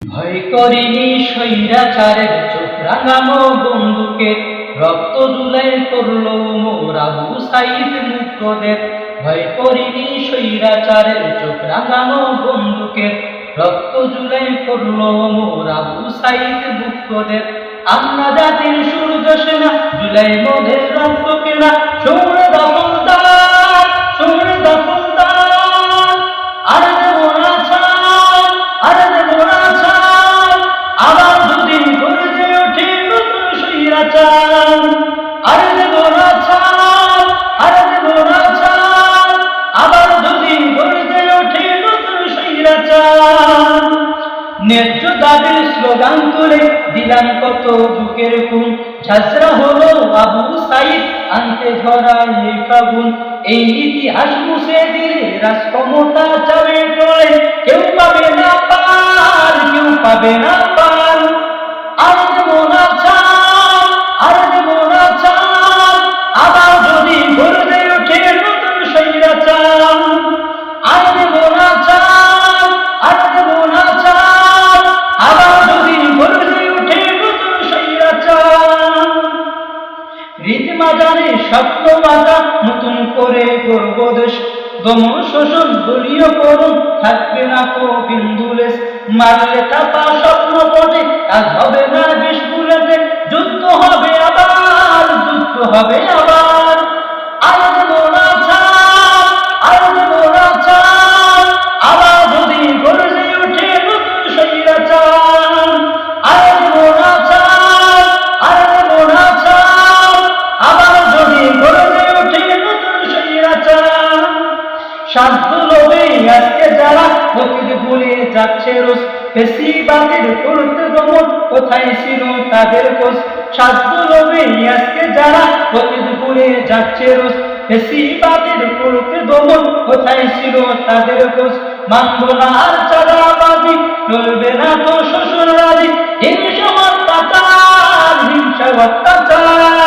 ভয় করিনি স্বৈরাচারের চোখ রাঙানো বন্দুকে, রক্ত জুলাই করলো মোর আবু সাইদ মুক্তদের। ভয় করিনি স্বৈরাচারের চোখ রাঙানো বন্দুকে, রক্ত জুলাই করলো মোর আবু সাইদ মুক্তদের। আমরা জাতির সূর্য সেনা, জুলাই মোদের রক্ত কেনা, সৌরে দখলদার, সৌরে দখলদার। আর দেব না ছাড়, আর দেব না ছাড়, আবার যদি গর্জে ওঠে নতুন স্বৈরাচার। আর দেব না ছাড়, আর দেব না ছাড়, আবার যদি গর্জে ওঠে নতুন স্বৈরাচার। ন্যায্য দাবির স্লোগান তুলে দিলাম কত বুকের খুন, ঝাঁঝরা হলো আবু সাইদ আনতে ধরা এই ফাগুন। এই ইতিহাস মুছে দিলে রাজক্ষমতা যাবে টলে, কেউ পাবে না পার, কেউ পাবে না পার। আর দেব না ছাড়, আর দেব না ছাড়, আবার যদি গর্জে ওঠে নতুন স্বৈরাচার। আর দেব না ছাড়, আর দেব না ছাড়, আবার যদি গর্জে ওঠে নতুন স্বৈরাচার। রীত মাজারে স্বপ্ন বাঁধা নতুন করে গর্ব দেশ, দমন শোষণ দলীয় করুন থাকবে না তো বিন্দুলেশ। মারলে চাপা স্বপ্ন পথে কাজ হবে না বেশ ভুলেতে, যুদ্ধ হবে আবার, যুদ্ধ হবে আবার। আর দেব না ছাড়, আর দেব না ছাড়, আবার যদি গর্জে ওঠে নতুন স্বৈরাচার। আর দেব না ছাড়, আর দেব না ছাড়, আবার যদি গর্জে ওঠে নতুন স্বৈরাচার। সাধ্য লোভে আজকে যারা অতীত ভুলে যাচ্ছে রোজ, ফেসিবাদের করতে দমন কোথায় ছিল তাদের খোঁজ। সাধ্য লোভে আজকে যারা অতীত ভুলে যাচ্ছে রোজ, ফেসিবাদের করতে দমন কোথায় ছিল তাদের খোঁজ। মানব না আর চাঁদাবাজি, চলবে না তো শ্বশুর রাজি, হিংসা অত্যাচার, হিংসা অত্যাচার।